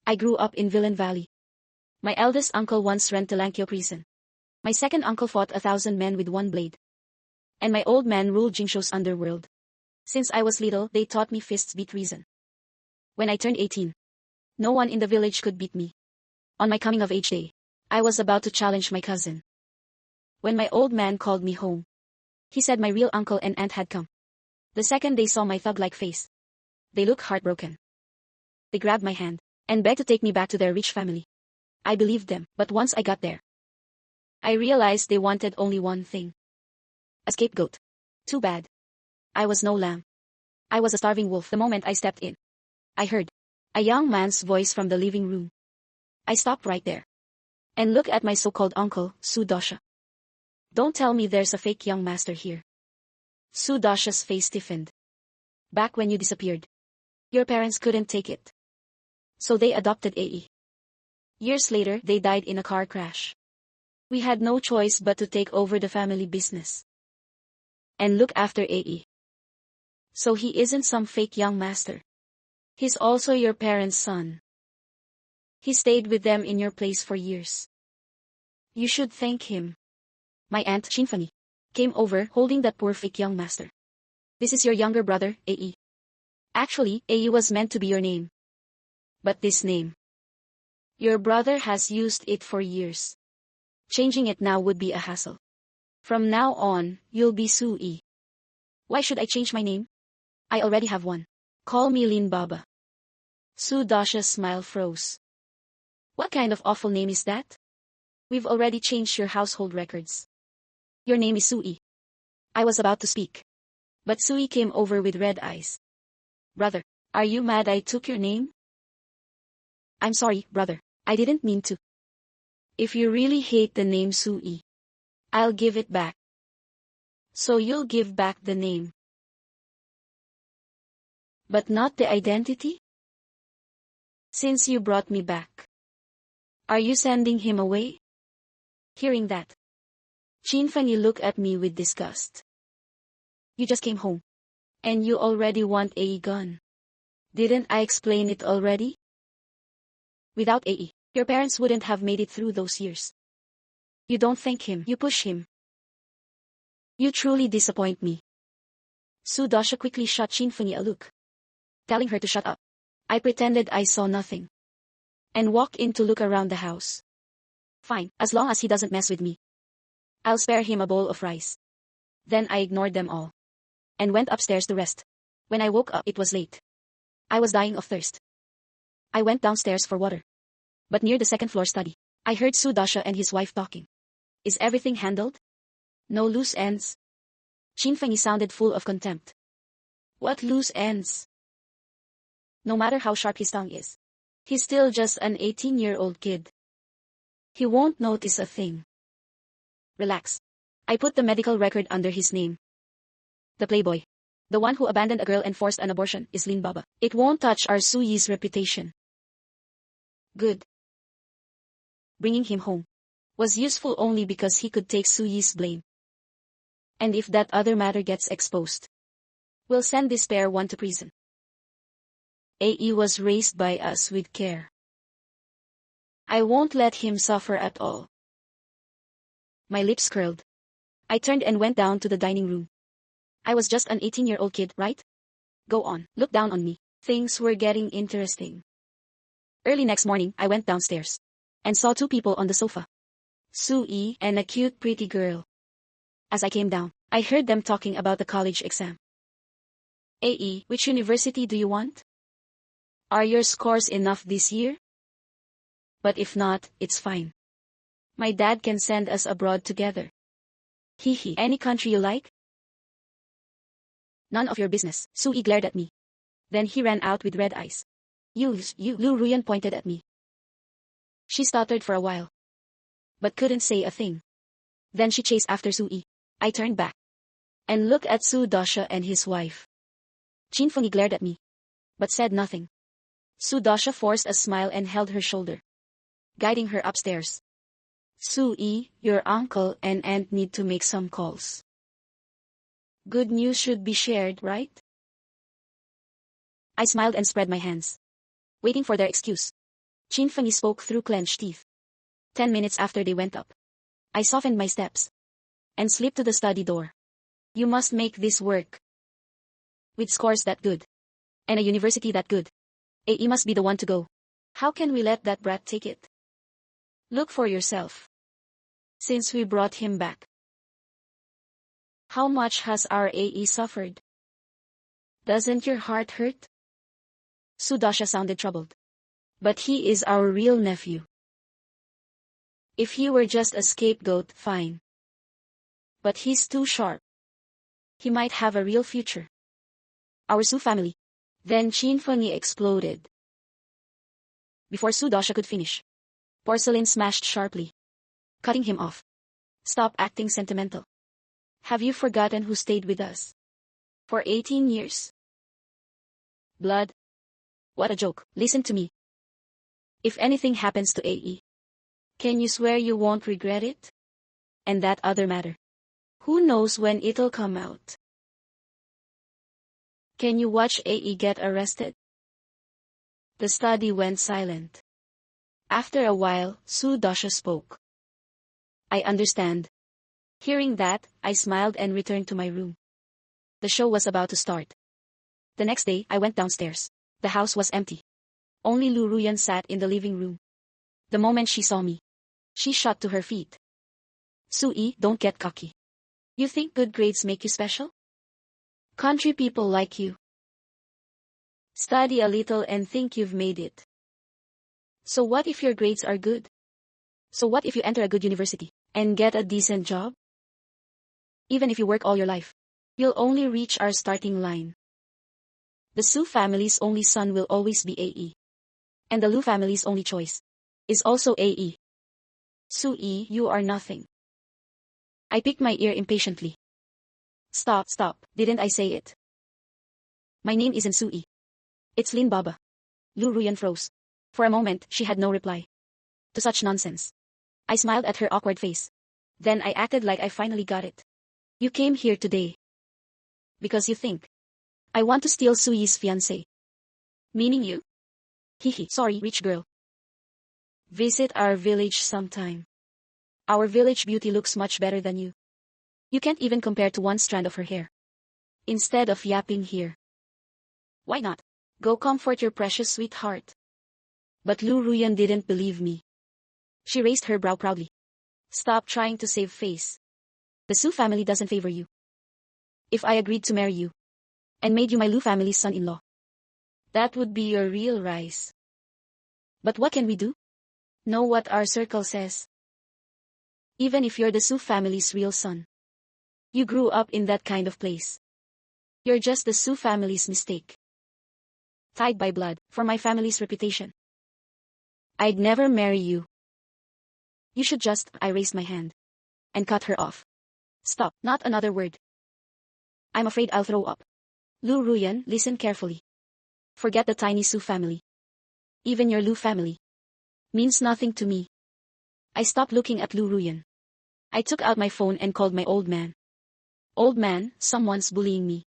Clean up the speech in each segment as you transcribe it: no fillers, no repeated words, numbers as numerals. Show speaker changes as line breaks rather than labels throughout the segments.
I grew up in Villain Valley. My eldest uncle once ran Talankyo prison. My second uncle fought 1,000 men with one blade. And my old man ruled Jingsho's underworld. Since I was little, they taught me fists beat reason. When I turned 18, no one in the village could beat me. On my coming of age day, I was about to challenge my cousin. When my old man called me home, he said my real uncle and aunt had come. The second they saw my thug-like face, they looked heartbroken. They grabbed my hand and begged to take me back to their rich family. I believed them, but once I got there, I realized they wanted only one thing. A scapegoat. Too bad. I was no lamb. I was a starving wolf. The moment I stepped in, I heard a young man's voice from the living room. I stopped right there and looked at my so-called uncle, Sudasha. Don't tell me there's a fake young master here. Sudasha's face stiffened. Back when you disappeared, your parents couldn't take it. So they adopted AE. Years later, they died in a car crash. We had no choice but to take over the family business and look after AE. So he isn't some fake young master. He's also your parents' son. He stayed with them in your place for years. You should thank him. My aunt, Shinfani, came over holding that poor fake young master. This is your younger brother, AE. Actually, AE was meant to be your name. But this name, your brother has used it for years. Changing it now would be a hassle. From now on, you'll be Sui. Why should I change my name? I already have one. Call me Lin Baba. Sudasha's smile froze. What kind of awful name is that? We've already changed your household records. Your name is Sui. I was about to speak, but Sui came over with red eyes. Brother, are you mad I took your name? I'm sorry, brother. I didn't mean to. If you really hate the name Sui, I'll give it back. So you'll give back the name, but not the identity? Since you brought me back, are you sending him away? Hearing that, Shinfani looked at me with disgust. You just came home, and you already want a gun. Didn't I explain it already? Without AE, your parents wouldn't have made it through those years. You don't thank him, you push him. You truly disappoint me. Sudasha quickly shot Shinfani a look, telling her to shut up. I pretended I saw nothing and walked in to look around the house. Fine, as long as he doesn't mess with me, I'll spare him a bowl of rice. Then I ignored them all and went upstairs to rest. When I woke up, it was late. I was dying of thirst. I went downstairs for water. But near the second floor study, I heard Sudasha and his wife talking. Is everything handled? No loose ends? Shinfani sounded full of contempt. What loose ends? No matter how sharp his tongue is, he's still just an 18-year-old kid. He won't notice a thing. Relax. I put the medical record under his name. The playboy, the one who abandoned a girl and forced an abortion, is Lin Baba. It won't touch our Suyi's reputation. Good. Bringing him home was useful only because he could take Suyi's blame. And if that other matter gets exposed, we'll send this pair one to prison. AE was raised by us with care. I won't let him suffer at all. My lips curled. I turned and went down to the dining room. I was just an 18-year-old kid, right? Go on, look down on me. Things were getting interesting. Early next morning, I went downstairs and saw two people on the sofa. Sui and a cute pretty girl. As I came down, I heard them talking about the college exam. AE, which university do you want? Are your scores enough this year? But if not, it's fine. My dad can send us abroad together. Hehe, any country you like? None of your business. Sui glared at me. Then he ran out with red eyes. You, Lu Ruyan pointed at me. She stuttered for a while, but couldn't say a thing. Then she chased after Sui. I turned back and looked at Sudasha and his wife. Shinfani glared at me, but said nothing. Sudasha forced a smile and held her shoulder, guiding her upstairs. Sui, your uncle and aunt need to make some calls. Good news should be shared, right? I smiled and spread my hands, waiting for their excuse. Qin Fengyi spoke through clenched teeth. 10 minutes after they went up, I softened my steps and slipped to the study door. You must make this work. With scores that good and a university that good, AE must be the one to go. How can we let that brat take it? Look for yourself. Since we brought him back, how much has our AE suffered? Doesn't your heart hurt? Sudasha sounded troubled. But he is our real nephew. If he were just a scapegoat, fine. But he's too sharp. He might have a real future. Our Su family. Then Qin Fengyi exploded. Before Sudasha could finish, porcelain smashed sharply, cutting him off. Stop acting sentimental. Have you forgotten who stayed with us for 18 years? Blood. What a joke. Listen to me. If anything happens to AE, can you swear you won't regret it? And that other matter, who knows when it'll come out? Can you watch AE get arrested? The study went silent. After a while, Sudasha spoke. I understand. Hearing that, I smiled and returned to my room. The show was about to start. The next day, I went downstairs. The house was empty. Only Lu Ruyan sat in the living room. The moment she saw me, she shot to her feet. Sui, don't get cocky. You think good grades make you special? Country people like you study a little and think you've made it. So what if your grades are good? So what if you enter a good university and get a decent job? Even if you work all your life, you'll only reach our starting line. The Su family's only son will always be AE. And the Lu family's only choice is also AE. Sui, you are nothing. I picked my ear impatiently. Stop, didn't I say it? My name isn't Sui. It's Lin Baba. Lu Ruyan froze. For a moment, she had no reply to such nonsense. I smiled at her awkward face. Then I acted like I finally got it. You came here today because you think I want to steal Sui's fiancé. Meaning you? Hihi, sorry, rich girl. Visit our village sometime. Our village beauty looks much better than you. You can't even compare to one strand of her hair. Instead of yapping here. Why not? Go comfort your precious sweetheart. But Lu Ruyan didn't believe me. She raised her brow proudly. Stop trying to save face. The Su family doesn't favor you. If I agreed to marry you and made you my Lu family's son-in-law, that would be your real rise. But what can we do? Know what our circle says. Even if you're the Su family's real son, you grew up in that kind of place. You're just the Su family's mistake. Tied by blood, for my family's reputation. I'd never marry you. You should just, I raised my hand and cut her off. Stop, not another word. I'm afraid I'll throw up. Lu Ruyan, listen carefully. Forget the tiny Su family. Even your Lu family means nothing to me. I stopped looking at Lu Ruyan. I took out my phone and called my old man. Old man, someone's bullying me.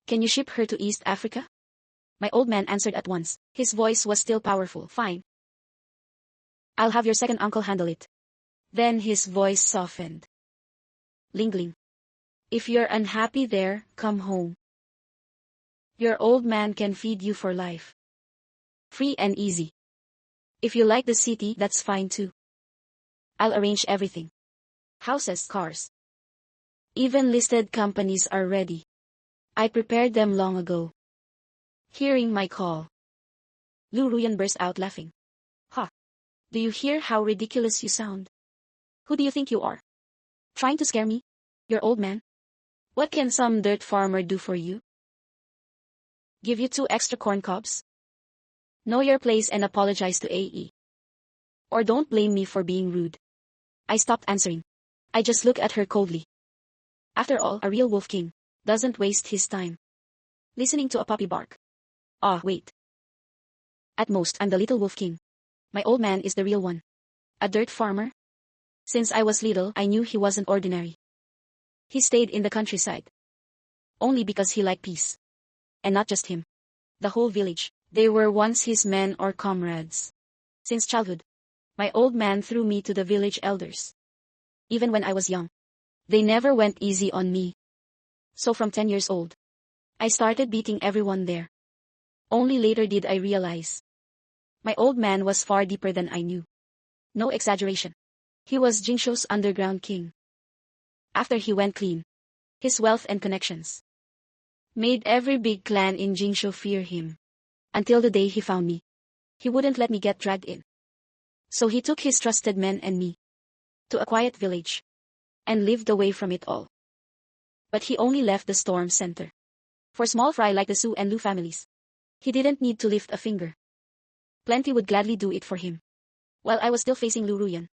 Can you ship her to East Africa? My old man answered at once. His voice was still powerful. Fine. I'll have your second uncle handle it. Then his voice softened. Lingling. If you're unhappy there, come home. Your old man can feed you for life. Free and easy. If you like the city, that's fine too. I'll arrange everything. Houses, cars. Even listed companies are ready. I prepared them long ago. Hearing my call, Lu Ruyan burst out laughing. Ha! Do you hear how ridiculous you sound? Who do you think you are? Trying to scare me? Your old man? What can some dirt farmer do for you? Give you 2 extra corn cobs? Know your place and apologize to AE. Or don't blame me for being rude. I stopped answering. I just looked at her coldly. After all, a real wolf king doesn't waste his time listening to a puppy bark. Ah, wait. At most, I'm the little wolf king. My old man is the real one. A dirt farmer? Since I was little, I knew he wasn't ordinary. He stayed in the countryside only because he liked peace. And not just him. The whole village. They were once his men or comrades. Since childhood, my old man threw me to the village elders. Even when I was young, they never went easy on me. So from 10 years old, I started beating everyone there. Only later did I realize. My old man was far deeper than I knew. No exaggeration. He was Jingsho's underground king. After he went clean, his wealth and connections made every big clan in Jingsho fear him. Until the day he found me. He wouldn't let me get dragged in. So he took his trusted men and me to a quiet village and lived away from it all. But he only left the storm center. For small fry like the Su and Lu families, he didn't need to lift a finger. Plenty would gladly do it for him. While I was still facing Lu Ruyan,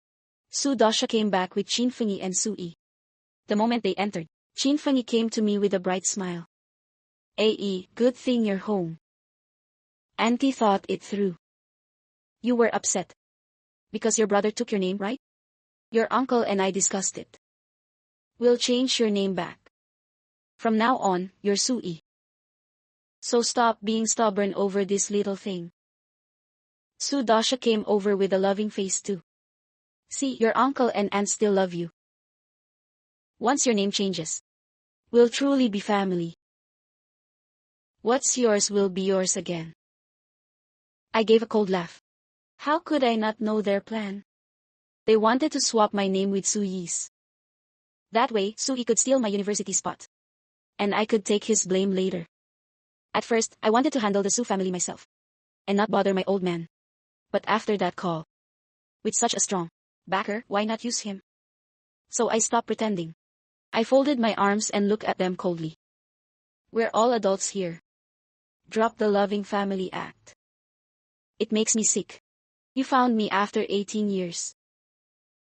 Su Dasha came back with Qin Fengyi and Su Yi. The moment they entered, Qin Fengyi came to me with a bright smile. "Ae, good thing you're home. Auntie thought it through. You were upset because your brother took your name, right? Your uncle and I discussed it. We'll change your name back. From now on, you're Su Yi. So stop being stubborn over this little thing." Su Dasha came over with a loving face too. "See, your uncle and aunt still love you. Once your name changes, we'll truly be family. What's yours will be yours again." I gave a cold laugh. How could I not know their plan? They wanted to swap my name with Su Yi's. That way, Su Yi could steal my university spot. And I could take his blame later. At first, I wanted to handle the Su family myself. And not bother my old man. But after that call, with such a strong backer, why not use him? So I stopped pretending. I folded my arms and looked at them coldly. We're all adults here. Drop the loving family act. It makes me sick. You found me after 18 years.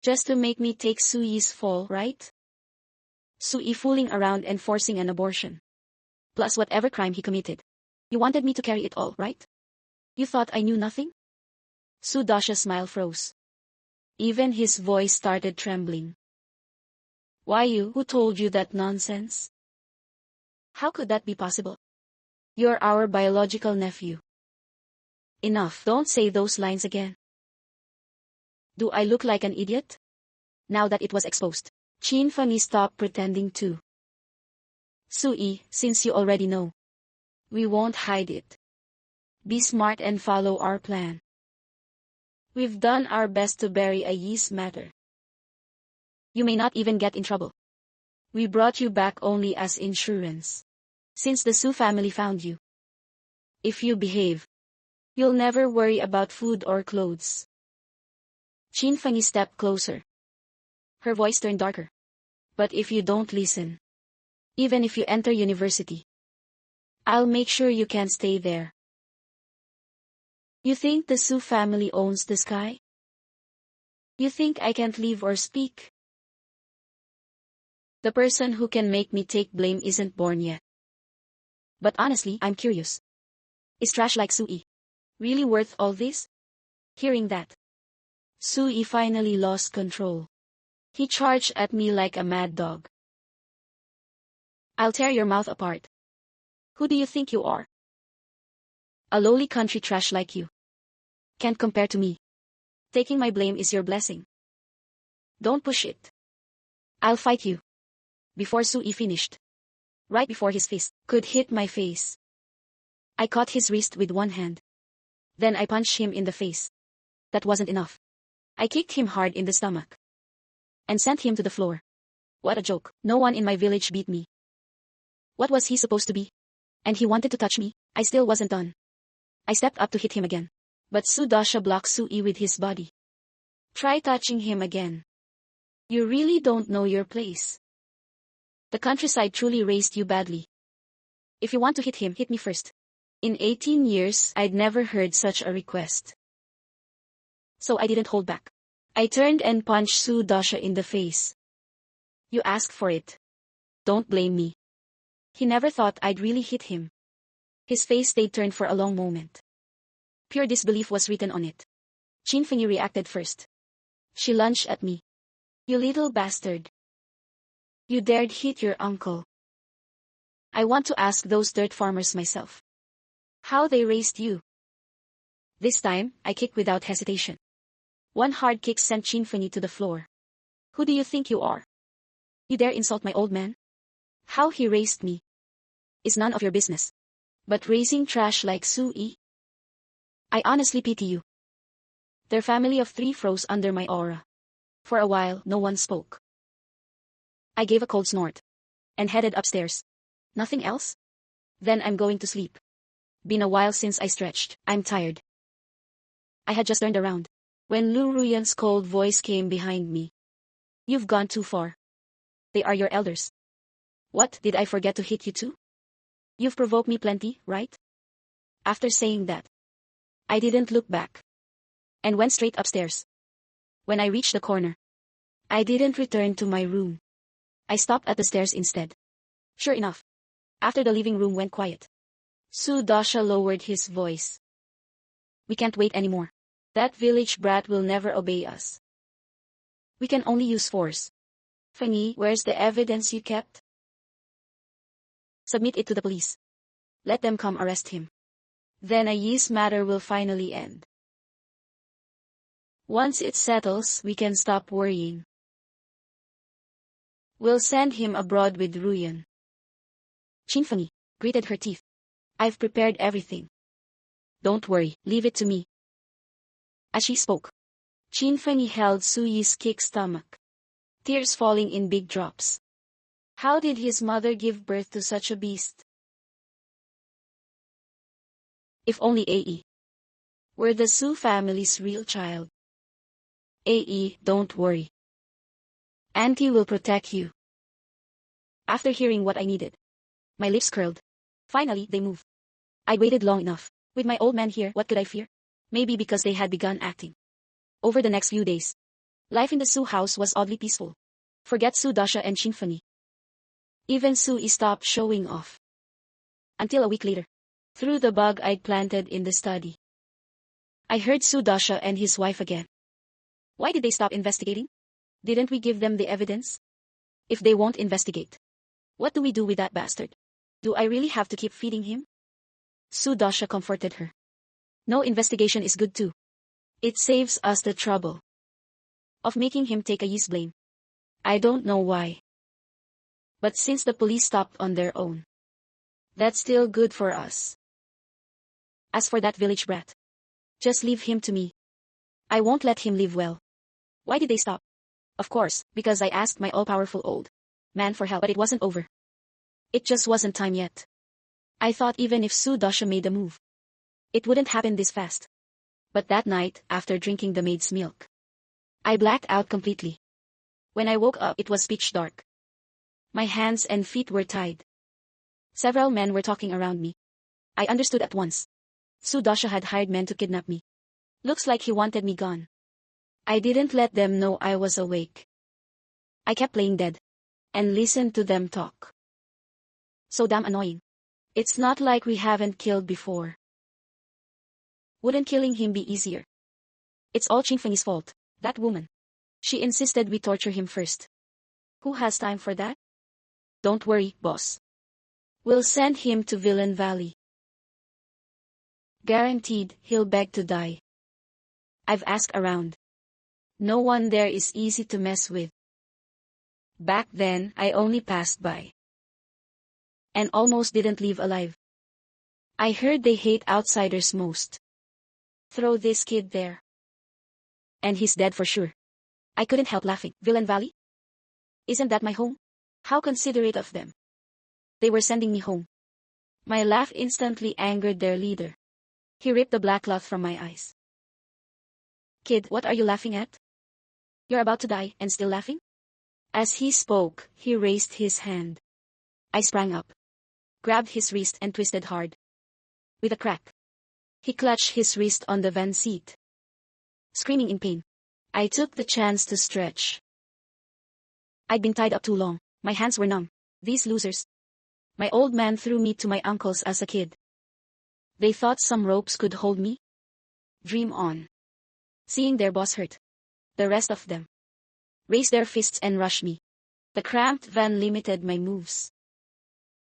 Just to make me take Su Yi's fall, right? Su Yi fooling around and forcing an abortion. Plus whatever crime he committed. You wanted me to carry it all, right? You thought I knew nothing? Su Dasha's smile froze. Even his voice started trembling. Why you? Who told you that nonsense? How could that be possible? You're our biological nephew. Enough, don't say those lines again. Do I look like an idiot? Now that it was exposed, Qin Fengyi stopped pretending too. Su Yi, since you already know, we won't hide it. Be smart and follow our plan. We've done our best to bury Yi's matter. You may not even get in trouble. We brought you back only as insurance. Since the Su family found you. If you behave, you'll never worry about food or clothes. Qin Fengyi stepped closer. Her voice turned darker. But if you don't listen, even if you enter university, I'll make sure you can't stay there. You think the Su family owns the sky? You think I can't leave or speak? The person who can make me take blame isn't born yet. But honestly, I'm curious. Is trash like Su Yi really worth all this? Hearing that, Su Yi finally lost control. He charged at me like a mad dog. I'll tear your mouth apart. Who do you think you are? A lowly country trash like you. Can't compare to me. Taking my blame is your blessing. Don't push it. I'll fight you. Before Su Yi finished. Right before his fist could hit my face. I caught his wrist with one hand. Then I punched him in the face. That wasn't enough. I kicked him hard in the stomach. And sent him to the floor. What a joke. No one in my village beat me. What was he supposed to be? And he wanted to touch me. I still wasn't done. I stepped up to hit him again. But Su Dasha blocked Su Yi with his body. Try touching him again. You really don't know your place. The countryside truly raised you badly. If you want to hit him, hit me first. In 18 years, I'd never heard such a request. So I didn't hold back. I turned and punched Su Dasha in the face. You asked for it. Don't blame me. He never thought I'd really hit him. His face stayed turned for a long moment. Pure disbelief was written on it. Qin Fengyi reacted first. She lunged at me. You little bastard. You dared hit your uncle. I want to ask those dirt farmers myself. How they raised you. This time, I kicked without hesitation. One hard kick sent Chinfani to the floor. Who do you think you are? You dare insult my old man? How he raised me is none of your business. But raising trash like Sui? I honestly pity you. Their family of 3 froze under my aura. For a while, no one spoke. I gave a cold snort and headed upstairs. Nothing else? Then I'm going to sleep. Been a while since I stretched. I'm tired. I had just turned around when Lu Ruyan's cold voice came behind me. You've gone too far. They are your elders. What, did I forget to hit you too? You've provoked me plenty, right? After saying that, I didn't look back and went straight upstairs. When I reached the corner, I didn't return to my room. I stopped at the stairs instead. Sure enough, after the living room went quiet, Su Dasha lowered his voice. We can't wait anymore. That village brat will never obey us. We can only use force. Fanny, where's the evidence you kept? Submit it to the police. Let them come arrest him. Then Ayi's matter will finally end. Once it settles, we can stop worrying. We'll send him abroad with Ruyan. Chinfani gritted her teeth. I've prepared everything. Don't worry, leave it to me. As she spoke, Chinfani held Suyi's kick stomach, tears falling in big drops. How did his mother give birth to such a beast? If only Ae were the Su family's real child. Ae, don't worry. Auntie will protect you. After hearing what I needed, my lips curled. Finally, they moved. I'd waited long enough. With my old man here, what could I fear? Maybe because they had begun acting. Over the next few days, life in the Su house was oddly peaceful. Forget Su Dasha and Chinfani. Even Sui stopped showing off. Until a week later, through the bug I'd planted in the study, I heard Su Dasha and his wife again. Why did they stop investigating? Didn't we give them the evidence? If they won't investigate, what do we do with that bastard? Do I really have to keep feeding him? Su Dasha comforted her. No, investigation is good too. It saves us the trouble of making him take Ayi's blame. I don't know why. But since the police stopped on their own, that's still good for us. As for that village brat, just leave him to me. I won't let him live well. Why did they stop? Of course, because I asked my all-powerful old man for help, but it wasn't over. It just wasn't time yet. I thought even if Su Dasha made a move, it wouldn't happen this fast. But that night, after drinking the maid's milk, I blacked out completely. When I woke up, it was pitch dark. My hands and feet were tied. Several men were talking around me. I understood at once. Su Dasha had hired men to kidnap me. Looks like he wanted me gone. I didn't let them know I was awake. I kept playing dead and listened to them talk. So damn annoying. It's not like we haven't killed before. Wouldn't killing him be easier? It's all Chinfani's fault, that woman. She insisted we torture him first. Who has time for that? Don't worry, boss. We'll send him to Villain Valley. Guaranteed, he'll beg to die. I've asked around. No one there is easy to mess with. Back then, I only passed by and almost didn't leave alive. I heard they hate outsiders most. Throw this kid there, and he's dead for sure. I couldn't help laughing. Villain Valley? Isn't that my home? How considerate of them. They were sending me home. My laugh instantly angered their leader. He ripped the black cloth from my eyes. Kid, what are you laughing at? You're about to die and still laughing? As he spoke, he raised his hand. I sprang up, grabbed his wrist and twisted hard. With a crack, he clutched his wrist on the van seat. Screaming in pain, I took the chance to stretch. I'd been tied up too long. My hands were numb. These losers. My old man threw me to my uncles as a kid. They thought some ropes could hold me? Dream on. Seeing their boss hurt, the rest of them raised their fists and rushed me. The cramped van limited my moves.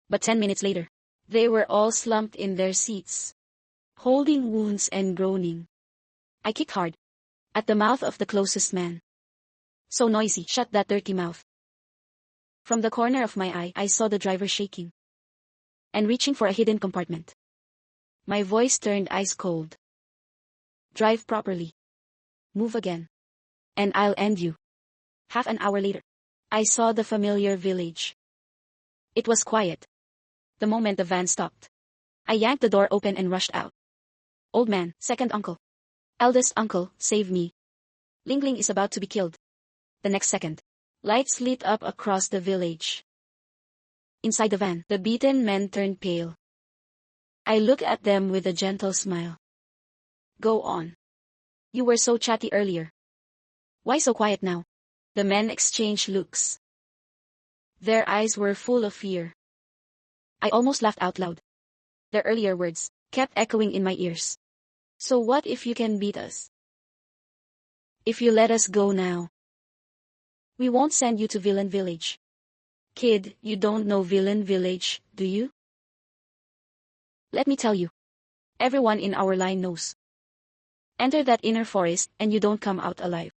But 10 minutes later, they were all slumped in their seats. holding wounds and groaning. I kicked hard. At the mouth of the closest man. So noisy, shut that dirty mouth. From the corner of my eye, I saw the driver shaking. And reaching for a hidden compartment. My voice turned ice cold. Drive properly. Move again. And I'll end you. Half an hour later, I saw the familiar village. It was quiet. The moment the van stopped, I yanked the door open and rushed out. Old man, second uncle. Eldest uncle, save me. Ling Ling is about to be killed. The next second, lights lit up across the village. Inside the van, the beaten men turned pale. I looked at them with a gentle smile. Go on. You were so chatty earlier. Why so quiet now? The men exchanged looks. Their eyes were full of fear. I almost laughed out loud. Their earlier words kept echoing in my ears. So what if you can beat us? If you let us go now. We won't send you to Villain Village. Kid, you don't know Villain Village, do you? Let me tell you. Everyone in our line knows. Enter that inner forest and you don't come out alive.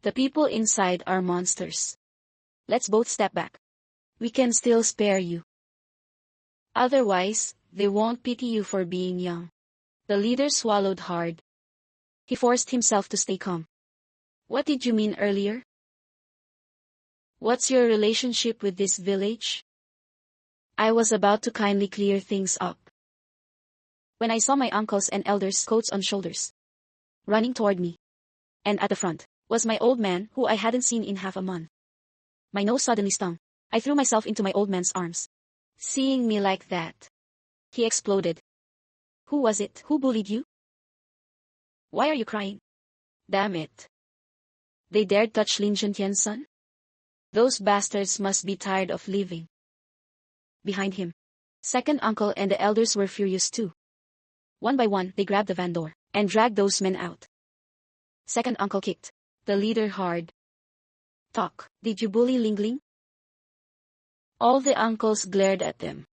The people inside are monsters. Let's both step back. We can still spare you. Otherwise, they won't pity you for being young. The leader swallowed hard. He forced himself to stay calm. What did you mean earlier? What's your relationship with this village? I was about to kindly clear things up. When I saw my uncles and elders, coats on shoulders, running toward me. And at the front was my old man, who I hadn't seen in half a month. My nose suddenly stung. I threw myself into my old man's arms. Seeing me like that, he exploded. Who was it? Who bullied you? Why are you crying? Damn it. They dared touch Lin Juntian's son? Those bastards must be tired of living. Behind him, second uncle and the elders were furious too. One by one, they grabbed the van door and dragged those men out. Second uncle kicked the leader hard. Talk, did you bully Ling Ling? All the uncles glared at them.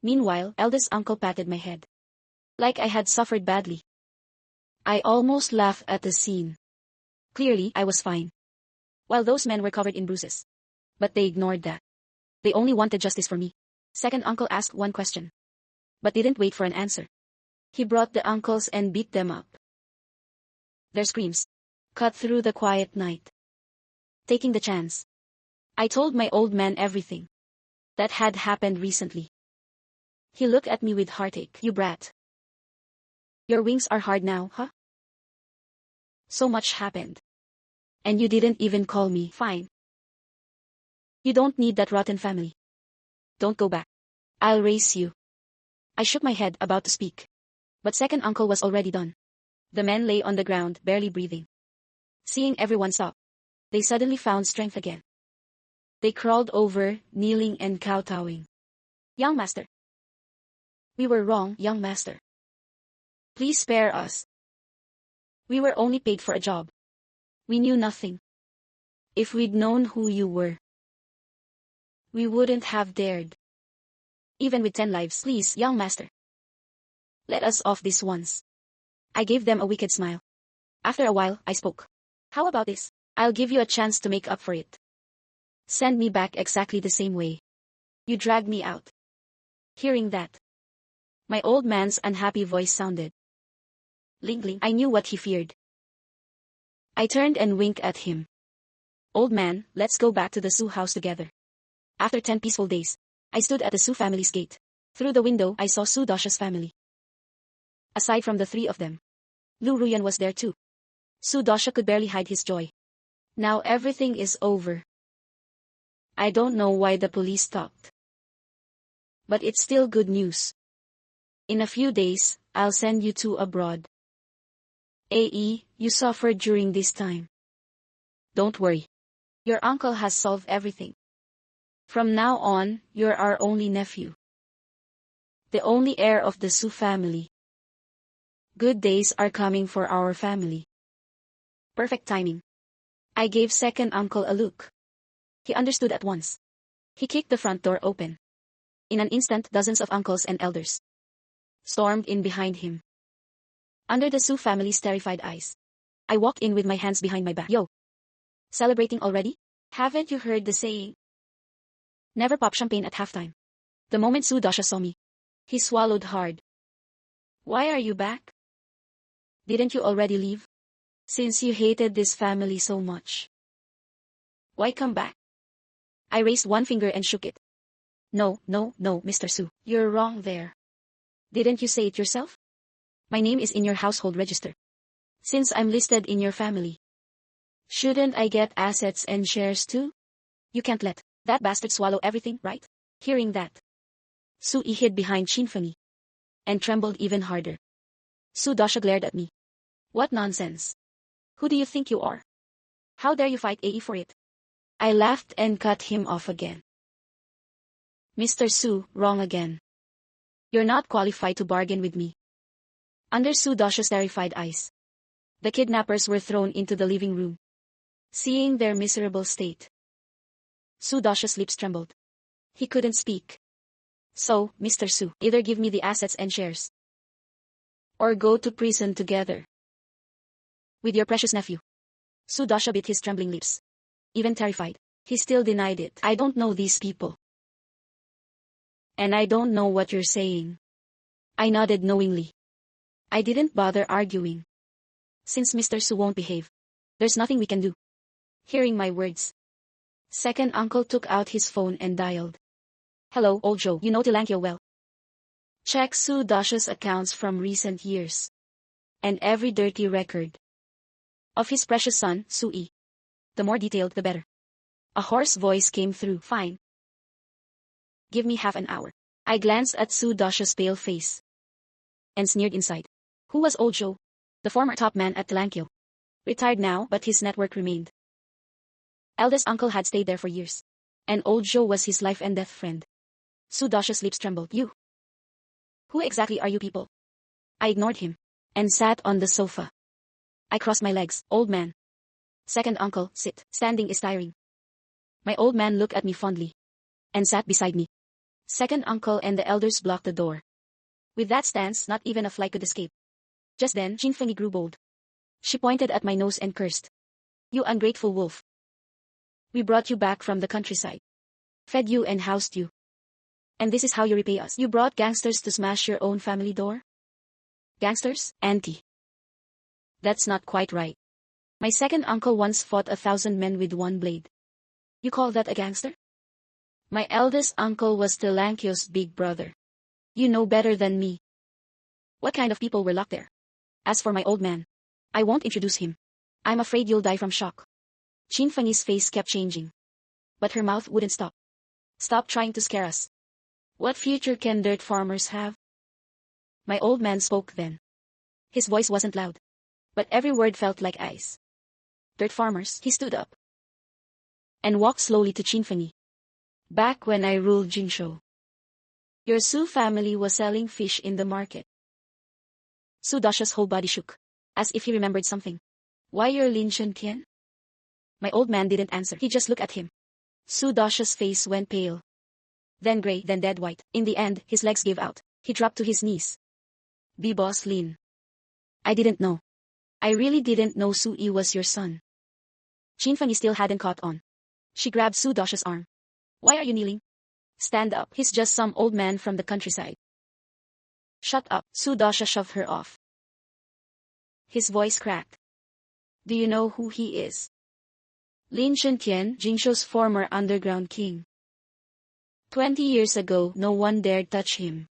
Meanwhile, eldest uncle patted my head. Like I had suffered badly. I almost laughed at the scene. Clearly, I was fine. While those men were covered in bruises. But they ignored that. They only wanted justice for me. Second uncle asked one question. But didn't wait for an answer. He brought the uncles and beat them up. Their screams cut through the quiet night. Taking the chance, I told my old man everything that had happened recently. He looked at me with heartache. You brat. Your wings are hard now, huh? So much happened. And you didn't even call me. Fine. You don't need that rotten family. Don't go back. I'll raise you. I shook my head, about to speak. But second uncle was already done. The men lay on the ground, barely breathing. Seeing everyone stop, they suddenly found strength again. They crawled over, kneeling and kowtowing. Young master. We were wrong, young master. Please spare us. We were only paid for a job. We knew nothing. If we'd known who you were, we wouldn't have dared. Even with 10 lives, please, young master. Let us off this once. I gave them a wicked smile. After a while, I spoke. How about this? I'll give you a chance to make up for it. Send me back exactly the same way you dragged me out. Hearing that, my old man's unhappy voice sounded. Ling Ling, I knew what he feared. I turned and winked at him. Old man, let's go back to the Su house together. After 10 peaceful days, I stood at the Su family's gate. Through the window, I saw Su Dosha's family. Aside from the 3 of them, Lu Ruyan was there too. Su Dosha could barely hide his joy. Now everything is over. I don't know why the police stopped. But it's still good news. In a few days, I'll send you two abroad. AE, you suffered during this time. Don't worry. Your uncle has solved everything. From now on, you're our only nephew. The only heir of the Su family. Good days are coming for our family. Perfect timing. I gave second uncle a look. He understood at once. He kicked the front door open. In an instant, dozens of uncles and elders stormed in behind him. Under the Su family's terrified eyes, I walked in with my hands behind my back. Yo! Celebrating already? Haven't you heard the saying? Never pop champagne at halftime. The moment Su Dasha saw me, he swallowed hard. Why are you back? Didn't you already leave? Since you hated this family so much, why come back? I raised one finger and shook it. No, Mr. Su. You're wrong there. Didn't you say it yourself? My name is in your household register. Since I'm listed in your family, shouldn't I get assets and shares too? You can't let that bastard swallow everything, right? Hearing that, Su-yi hid behind Shinfeng and trembled even harder. Su Dasha glared at me. What nonsense. Who do you think you are? How dare you fight AE for it? I laughed and cut him off again. Mr. Su, wrong again. You're not qualified to bargain with me. Under Su Dasha's terrified eyes, the kidnappers were thrown into the living room. Seeing their miserable state, Su Dasha's lips trembled. He couldn't speak. So, Mr. Su, either give me the assets and shares, or go to prison together with your precious nephew. Su Dasha bit his trembling lips. Even terrified, he still denied it. I don't know these people. And I don't know what you're saying. I nodded knowingly. I didn't bother arguing. Since Mr. Su won't behave, there's nothing we can do. Hearing my words, second uncle took out his phone and dialed. Hello, old Joe, you know Tilangkyo well. Check Su Dasha's accounts from recent years, and every dirty record of his precious son, Su-yi. The more detailed, the better. A hoarse voice came through. Fine. Give me half an hour. I glanced at Su Dasha's pale face and sneered inside. Who was old Joe? The former top man at Tilangkyo. Retired now, but his network remained. Eldest uncle had stayed there for years, and old Joe was his life and death friend. Su Dasha's lips trembled. You? Who exactly are you people? I ignored him and sat on the sofa. I crossed my legs. Old man. Second uncle, sit. Standing is tiring. My old man looked at me fondly and sat beside me. Second uncle and the elders blocked the door. With that stance, not even a fly could escape. Just then, Shinfeng grew bold. She pointed at my nose and cursed. You ungrateful wolf. We brought you back from the countryside, fed you and housed you. And this is how you repay us. You brought gangsters to smash your own family door? Gangsters, auntie? That's not quite right. My second uncle once fought 1,000 men with one blade. You call that a gangster? My eldest uncle was Tilangkyo's big brother. You know better than me. What kind of people were locked there? As for my old man, I won't introduce him. I'm afraid you'll die from shock. Shinfeng's face kept changing, but her mouth wouldn't stop. Stop trying to scare us. What future can dirt farmers have? My old man spoke then. His voice wasn't loud, but every word felt like ice. Dirt farmers. He stood up and walked slowly to Shinfeng. Back when I ruled Jingzhou, your Su family was selling fish in the market. Su Dasha's whole body shook, as if he remembered something. Why your Lin Shuntian? My old man didn't answer. He just looked at him. Su Dasha's face went pale, then gray, then dead white. In the end, his legs gave out. He dropped to his knees. Boss Lin. I didn't know. I really didn't know Su-yi was your son. Shinfeng still hadn't caught on. She grabbed Su Dasha's arm. Why are you kneeling? Stand up. He's just some old man from the countryside. Shut up. Su Dasha shoved her off. His voice cracked. Do you know who he is? Lin Shuntian, Jingzhou's former underground king. 20 years ago, no one dared touch him.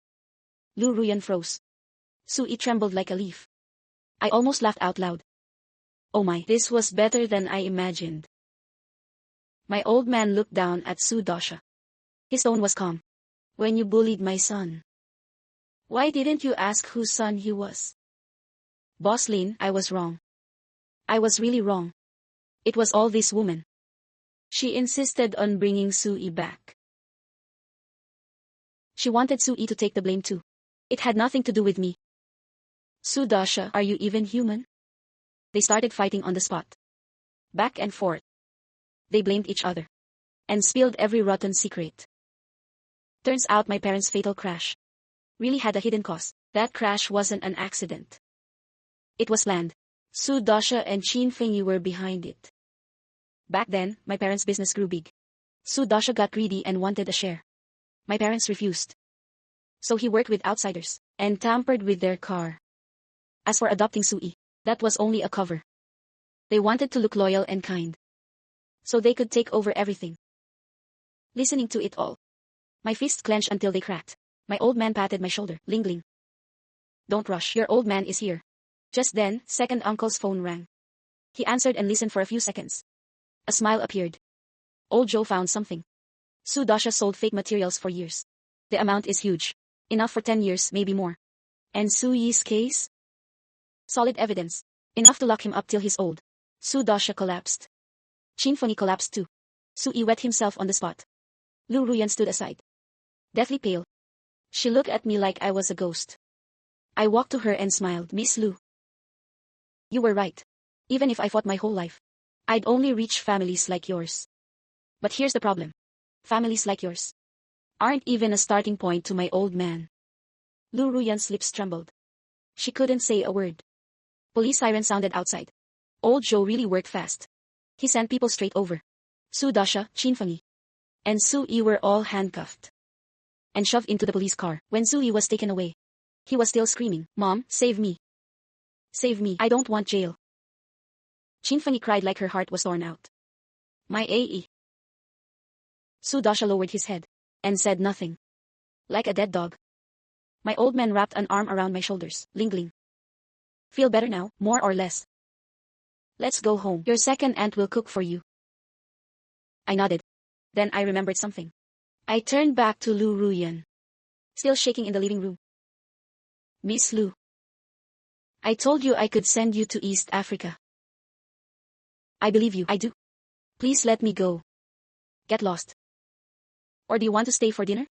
Lu Ruyan froze. Su-yi trembled like a leaf. I almost laughed out loud. Oh my, this was better than I imagined. My old man looked down at Su Dasha. His tone was calm. When you bullied my son, why didn't you ask whose son he was? Boss Lin, I was wrong. I was really wrong. It was all this woman. She insisted on bringing Su-yi back. She wanted Su-yi to take the blame too. It had nothing to do with me. Su Dasha, are you even human? They started fighting on the spot. Back and forth. They blamed each other and spilled every rotten secret. Turns out my parents' fatal crash really had a hidden cause. That crash wasn't an accident. It was planned. Su Dasha and Qin Fengyi were behind it. Back then, my parents' business grew big. Su Dasha got greedy and wanted a share. My parents refused. So he worked with outsiders and tampered with their car. As for adopting Sui, that was only a cover. They wanted to look loyal and kind, so they could take over everything. Listening to it all, my fists clenched until they cracked. My old man patted my shoulder. Ling Ling. Don't rush, your old man is here. Just then, second uncle's phone rang. He answered and listened for a few seconds. A smile appeared. Old Joe found something. Su Dasha sold fake materials for years. The amount is huge. Enough for 10 years, maybe more. And Su Yi's case? Solid evidence. Enough to lock him up till he's old. Su Dasha collapsed. Qin Fengyi collapsed too. Su Yi wet himself on the spot. Lu Ruyan stood aside. Deathly pale. She looked at me like I was a ghost. I walked to her and smiled. Miss Lu. You were right. Even if I fought my whole life, I'd only reach families like yours. But here's the problem. Families like yours aren't even a starting point to my old man. Lu Ruyan's lips trembled. She couldn't say a word. Police siren sounded outside. Old Joe really worked fast. He sent people straight over. Su Dasha, Qin Fengyi, and Su Yi were all handcuffed and shoved into the police car. When Su Yi was taken away, he was still screaming, "Mom, save me. Save me, I don't want jail." Qin Fengyi cried like her heart was torn out. My AE. Su Dasha lowered his head and said nothing. Like a dead dog. My old man wrapped an arm around my shoulders. Ling Ling. Feel better now, more or less? Let's go home. Your second aunt will cook for you. I nodded. Then I remembered something. I turned back to Lu Ruyan, still shaking in the living room. Miss Lu. I told you I could send you to East Africa. I believe you. I do. Please let me go. Get lost. Or do you want to stay for dinner?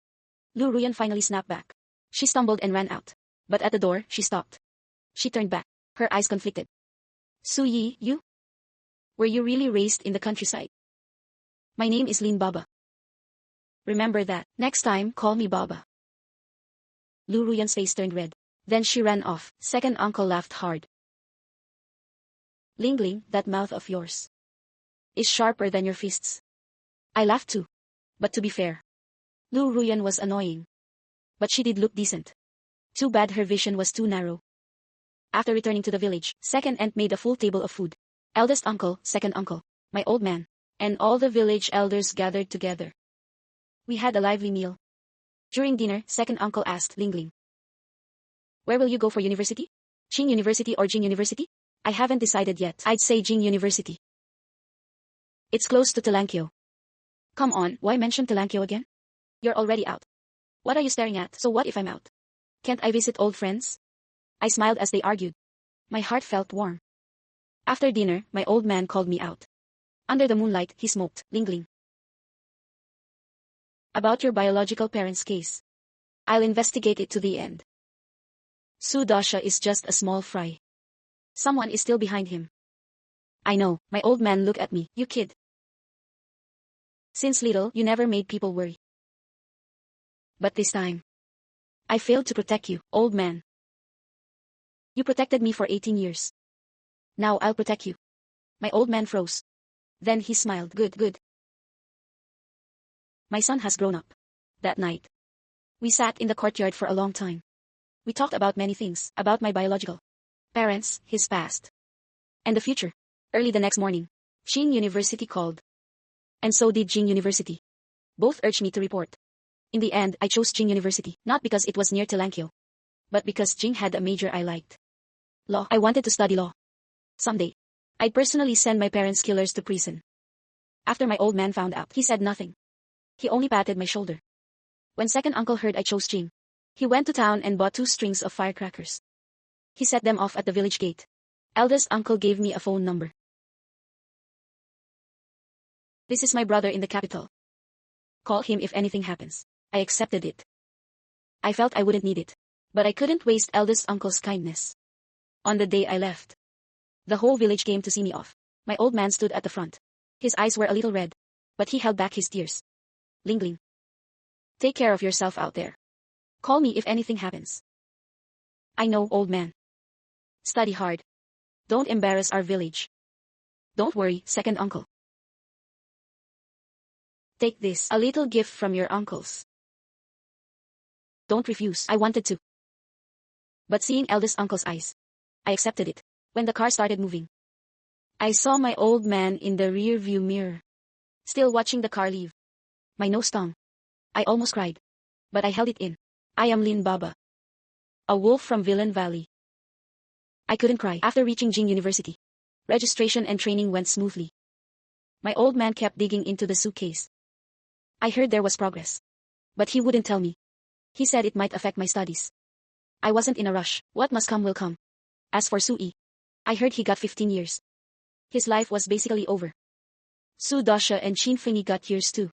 Lu Ruyan finally snapped back. She stumbled and ran out. But at the door, she stopped. She turned back, her eyes conflicted. Su Yi, you? Were you really raised in the countryside? My name is Lin Baba. Remember that. Next time, call me Baba. Lu Ruyan's face turned red. Then she ran off. Second uncle laughed hard. Ling Ling, that mouth of yours is sharper than your fists. I laughed too. But to be fair, Lu Ruyan was annoying. But she did look decent. Too bad her vision was too narrow. After returning to the village, second aunt made a full table of food. Eldest uncle, second uncle, my old man, and all the village elders gathered together. We had a lively meal. During dinner, second uncle asked Ling Ling, "Where will you go for university? Qing University or Jing University?" I haven't decided yet. I'd say Jing University. It's close to Talankyo. Come on, why mention Talankyo again? You're already out. What are you staring at? So what if I'm out? Can't I visit old friends? I smiled as they argued. My heart felt warm. After dinner, my old man called me out. Under the moonlight, he smoked. Ling Ling. About your biological parents' case. I'll investigate it to the end. Su Dasha is just a small fry. Someone is still behind him. I know, my old man looked at me. You kid. Since little, you never made people worry. But this time, I failed to protect you, old man. You protected me for 18 years. Now I'll protect you. My old man froze. Then he smiled. Good, good. My son has grown up. That night, we sat in the courtyard for a long time. We talked about many things, about my biological parents, his past, and the future. Early the next morning, Qing University called. And so did Jing University. Both urged me to report. In the end, I chose Jing University, not because it was near Talankyo, but because Jing had a major I liked. Law. I wanted to study law. Someday, I'd personally send my parents' killers to prison. After my old man found out, he said nothing. He only patted my shoulder. When second uncle heard I chose Jing, he went to town and bought 2 strings of firecrackers. He set them off at the village gate. Eldest uncle gave me a phone number. This is my brother in the capital. Call him if anything happens. I accepted it. I felt I wouldn't need it, but I couldn't waste eldest uncle's kindness. On the day I left, the whole village came to see me off. My old man stood at the front. His eyes were a little red, but he held back his tears. Ling Ling. Take care of yourself out there. Call me if anything happens. I know, old man. Study hard. Don't embarrass our village. Don't worry, second uncle. Take this, a little gift from your uncles. Don't refuse. I wanted to. But seeing eldest uncle's eyes, I accepted it. When the car started moving, I saw my old man in the rear view mirror, still watching the car leave. My nose stung. I almost cried. But I held it in. I am Lin Baba, a wolf from Villain Valley. I couldn't cry. After reaching Jing University, registration and training went smoothly. My old man kept digging into the suitcase. I heard there was progress. But he wouldn't tell me. He said it might affect my studies. I wasn't in a rush. What must come will come. As for Sui, I heard he got 15 years. His life was basically over. Su Dasha and Qin Fengyi got years too.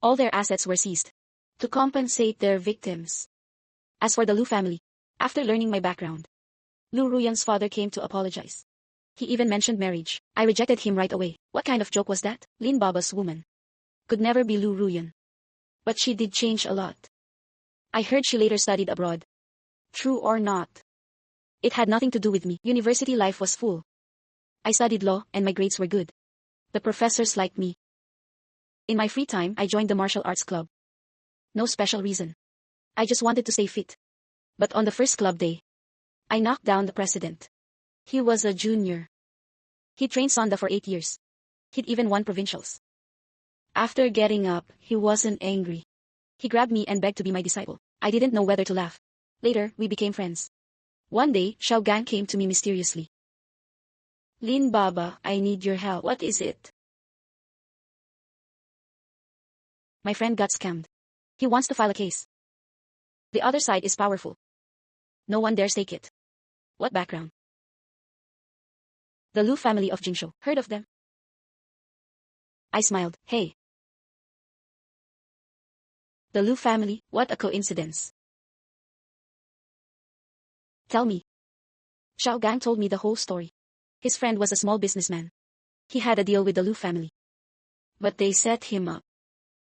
All their assets were seized to compensate their victims. As for the Lu family, after learning my background, Lu Ruyan's father came to apologize. He even mentioned marriage. I rejected him right away. What kind of joke was that? Lin Baba's woman could never be Lu Ruyan. But she did change a lot. I heard she later studied abroad. True or not? It had nothing to do with me. University life was full. I studied law and my grades were good. The professors liked me. In my free time, I joined the martial arts club. No special reason. I just wanted to stay fit. But on the first club day, I knocked down the president. He was a junior. He trained Sonda for 8 years. He'd even won provincials. After getting up, he wasn't angry. He grabbed me and begged to be my disciple. I didn't know whether to laugh. Later, we became friends. One day, Xiao Gang came to me mysteriously. Lin Baba, I need your help. What is it? My friend got scammed. He wants to file a case. The other side is powerful. No one dares take it. What background? The Lu family of Jingzhou. Heard of them? I smiled. Hey. The Lu family, what a coincidence. Tell me. Xiao Gang told me the whole story. His friend was a small businessman. He had a deal with the Lu family. But they set him up.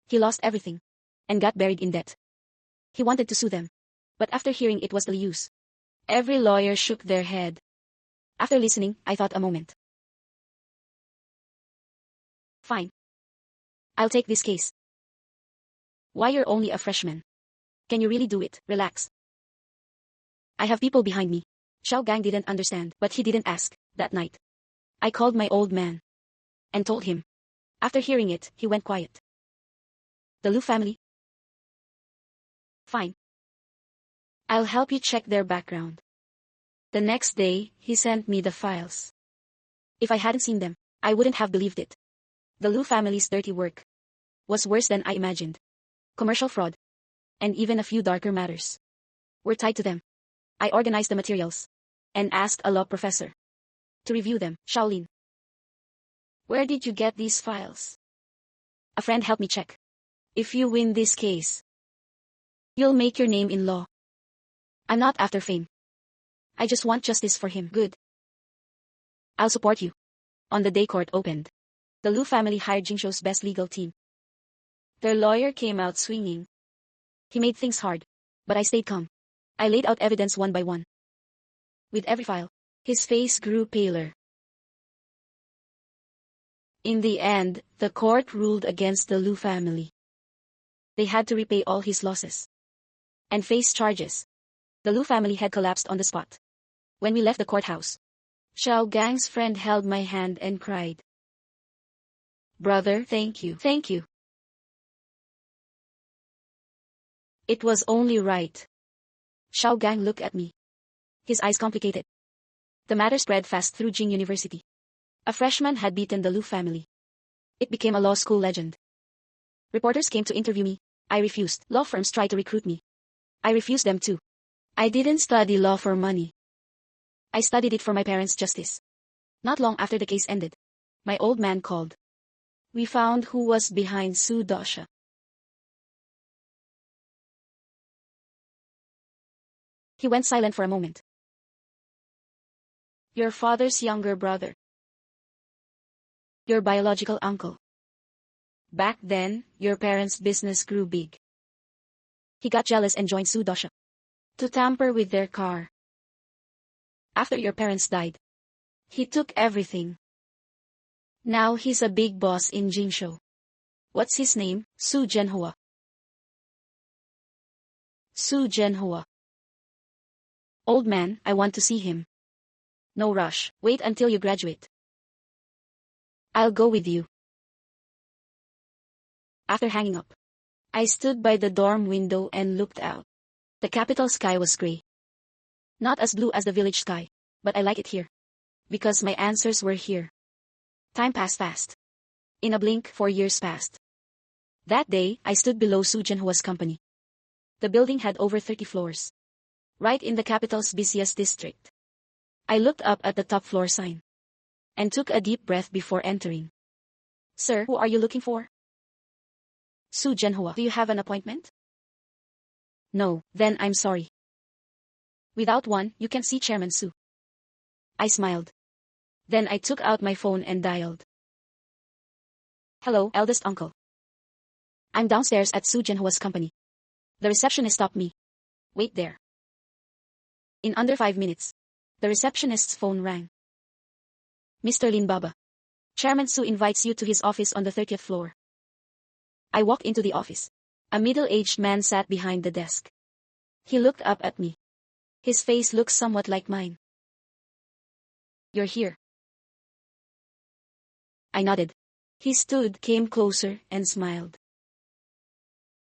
He lost everything. And got buried in debt. He wanted to sue them. But after hearing it was the Lius, every lawyer shook their head. After listening, I thought a moment. Fine. I'll take this case. Why, you're only a freshman? Can you really do it? Relax. I have people behind me. Xiao Gang didn't understand, but he didn't ask. That night, I called my old man and told him. After hearing it, he went quiet. The Lu family? Fine. I'll help you check their background. The next day, he sent me the files. If I hadn't seen them, I wouldn't have believed it. The Lu family's dirty work was worse than I imagined. Commercial fraud, and even a few darker matters, were tied to them. I organized the materials and asked a law professor to review them. Shaolin. Where did you get these files? A friend helped me check. If you win this case, you'll make your name in law. I'm not after fame. I just want justice for him. Good. I'll support you. On the day court opened, the Lu family hired Jingzhou's best legal team. Their lawyer came out swinging. He made things hard, but I stayed calm. I laid out evidence one by one. With every file, his face grew paler. In the end, the court ruled against the Lu family. They had to repay all his losses and face charges. The Lu family had collapsed on the spot. When we left the courthouse, Xiao Gang's friend held my hand and cried. Brother, thank you. Thank you. It was only right. Xiao Gang looked at me. His eyes complicated. The matter spread fast through Jing University. A freshman had beaten the Lu family. It became a law school legend. Reporters came to interview me. I refused. Law firms tried to recruit me. I refused them too. I didn't study law for money. I studied it for my parents' justice. Not long after the case ended, my old man called. We found who was behind Su Dasha. He went silent for a moment. Your father's younger brother. Your biological uncle. Back then, your parents' business grew big. He got jealous and joined Su Dasha to tamper with their car. After your parents died, he took everything. Now he's a big boss in Jingzhou. What's his name? Su Zhenhua. Su Zhenhua. Old man, I want to see him. No rush, wait until you graduate. I'll go with you. After hanging up, I stood by the dorm window and looked out. The capital sky was gray. Not as blue as the village sky, but I like it here. Because my answers were here. Time passed fast. In a blink, 4 years passed. That day, I stood below Su Zhenhua's company. The building had over 30 floors. Right in the capital's busiest district. I looked up at the top floor sign. And took a deep breath before entering. Sir, who are you looking for? Su Zhenhua, do you have an appointment? No, then I'm sorry. Without one, you can see Chairman Su. I smiled. Then I took out my phone and dialed. Hello, eldest uncle. I'm downstairs at Su Zhenhua's company. The receptionist stopped me. Wait there. In under 5 minutes, the receptionist's phone rang. Mr. Lin Baba. Chairman Su invites you to his office on the 30th floor. I walked into the office. A middle-aged man sat behind the desk. He looked up at me. His face looked somewhat like mine. You're here. I nodded. He stood, came closer, and smiled.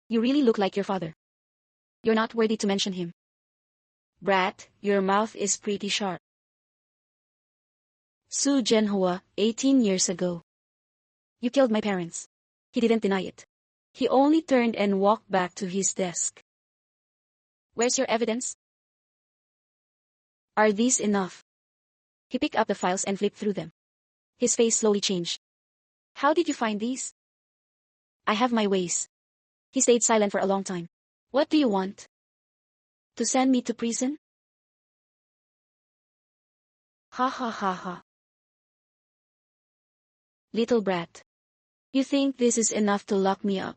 You really look like your father. You're not worthy to mention him. Brat, your mouth is pretty sharp. Su Zhenhua, 18 years ago. You killed my parents. He didn't deny it. He only turned and walked back to his desk. Where's your evidence? Are these enough? He picked up the files and flipped through them. His face slowly changed. How did you find these? I have my ways. He stayed silent for a long time. What do you want? To send me to prison? Ha ha ha ha. Little brat. You think this is enough to lock me up?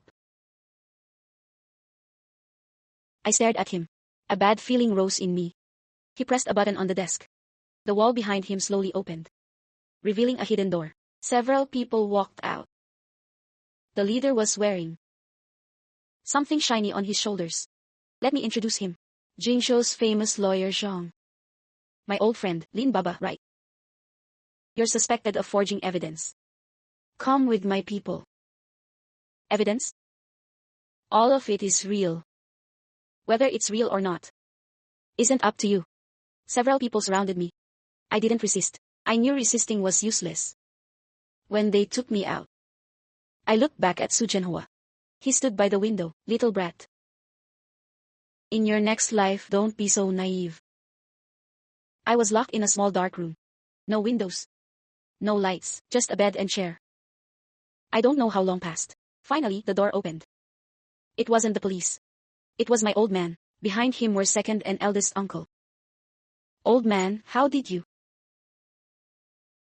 I stared at him. A bad feeling rose in me. He pressed a button on the desk. The wall behind him slowly opened, revealing a hidden door. Several people walked out. The leader was wearing something shiny on his shoulders. Let me introduce him. Jingzhou's famous lawyer Zhang. My old friend, Lin Baba, right? You're suspected of forging evidence. Come with my people. Evidence? All of it is real. Whether it's real or not isn't up to you. Several people surrounded me. I didn't resist. I knew resisting was useless. When they took me out, I looked back at Su Zhenhua. He stood by the window. Little brat. In your next life, don't be so naive. I was locked in a small dark room. No windows. No lights, just a bed and chair. I don't know how long passed. Finally, the door opened. It wasn't the police. It was my old man. Behind him were second and eldest uncle. Old man, how did you?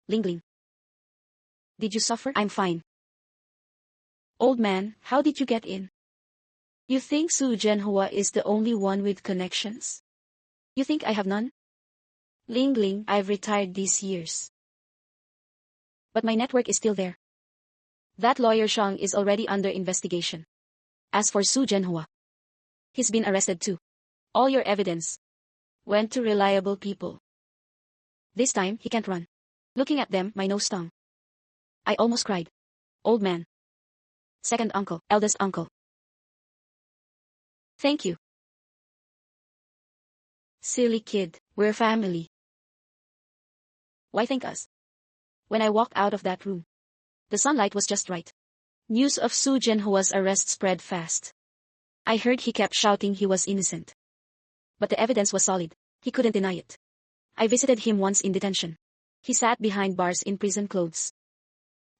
Lingling. Did you suffer? I'm fine. Old man, how did you get in? You think Su Zhenhua is the only one with connections? You think I have none? Lingling, I've retired these years. But my network is still there. That lawyer Zhang is already under investigation. As for Su Zhenhua, he's been arrested too. All your evidence went to reliable people. This time, he can't run. Looking at them, my nose stung. I almost cried. Old man. Second uncle, eldest uncle. Thank you. Silly kid, we're family. Why thank us? When I walked out of that room, the sunlight was just right. News of Su Zhenhua's arrest spread fast. I heard he kept shouting he was innocent. But the evidence was solid. He couldn't deny it. I visited him once in detention. He sat behind bars in prison clothes.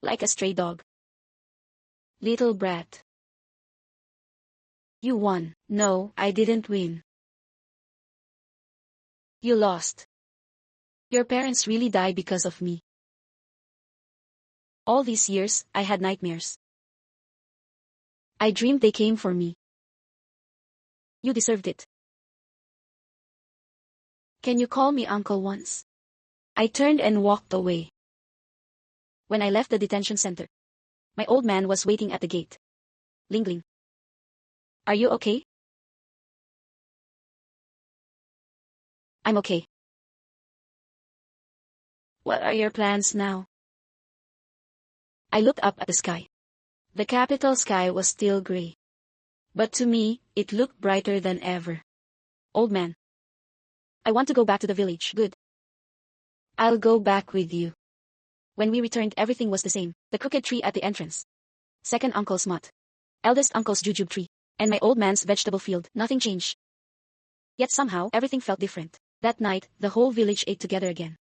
Like a stray dog. Little brat. You won. No, I didn't win. You lost. Your parents really died because of me. All these years, I had nightmares. I dreamed they came for me. You deserved it. Can you call me uncle once? I turned and walked away. When I left the detention center, my old man was waiting at the gate. Ling Ling. Are you okay? I'm okay. What are your plans now? I looked up at the sky. The capital sky was still gray. But to me, it looked brighter than ever. Old man. I want to go back to the village. Good. I'll go back with you. When we returned, everything was the same. The crooked tree at the entrance. Second uncle's mott. Eldest uncle's jujube tree. And my old man's vegetable field. Nothing changed. Yet somehow, everything felt different. That night, the whole village ate together again.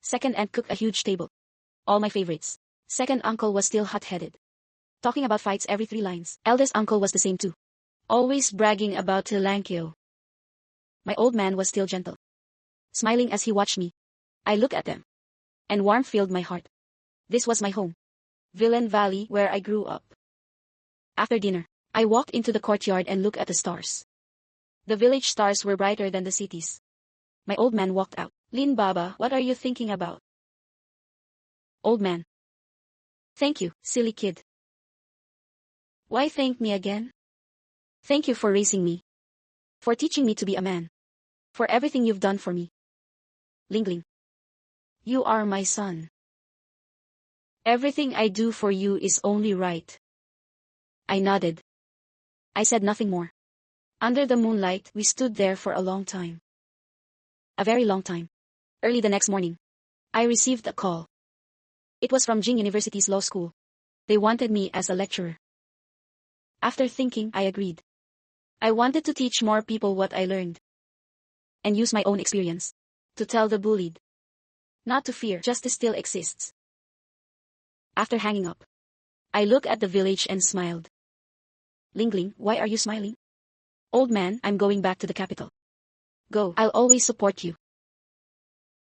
Second aunt cooked a huge table. All my favorites. Second uncle was still hot-headed. Talking about fights every 3 lines. Eldest uncle was the same too. Always bragging about Tilankyo. My old man was still gentle. Smiling as he watched me. I looked at them. And warmth filled my heart. This was my home. Villain Valley, where I grew up. After dinner, I walked into the courtyard and looked at the stars. The village stars were brighter than the cities. My old man walked out. Lin Baba, what are you thinking about? Old man. Thank you, silly kid. Why thank me again? Thank you for raising me. For teaching me to be a man. For everything you've done for me. Ling Ling. You are my son. Everything I do for you is only right. I nodded. I said nothing more. Under the moonlight, we stood there for a long time. A very long time. Early the next morning, I received a call. It was from Jing University's law school. They wanted me as a lecturer. After thinking, I agreed. I wanted to teach more people what I learned. And use my own experience. To tell the bullied. Not to fear, justice still exists. After hanging up, I looked at the village and smiled. Ling Ling, why are you smiling? Old man, I'm going back to the capital. Go, I'll always support you.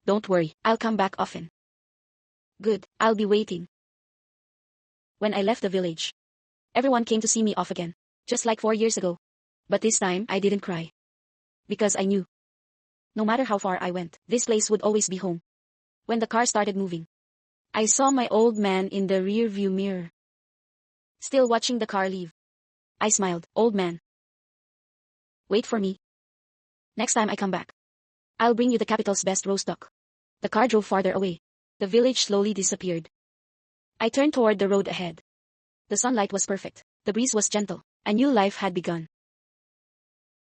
Don't worry, I'll come back often. Good, I'll be waiting. When I left the village, everyone came to see me off again, just like 4 years ago. But this time, I didn't cry. Because I knew. No matter how far I went, this place would always be home. When the car started moving, I saw my old man in the rearview mirror. Still watching the car leave. I smiled. Old man. Wait for me. Next time I come back, I'll bring you the capital's best roast duck. The car drove farther away. The village slowly disappeared. I turned toward the road ahead. The sunlight was perfect. The breeze was gentle. A new life had begun.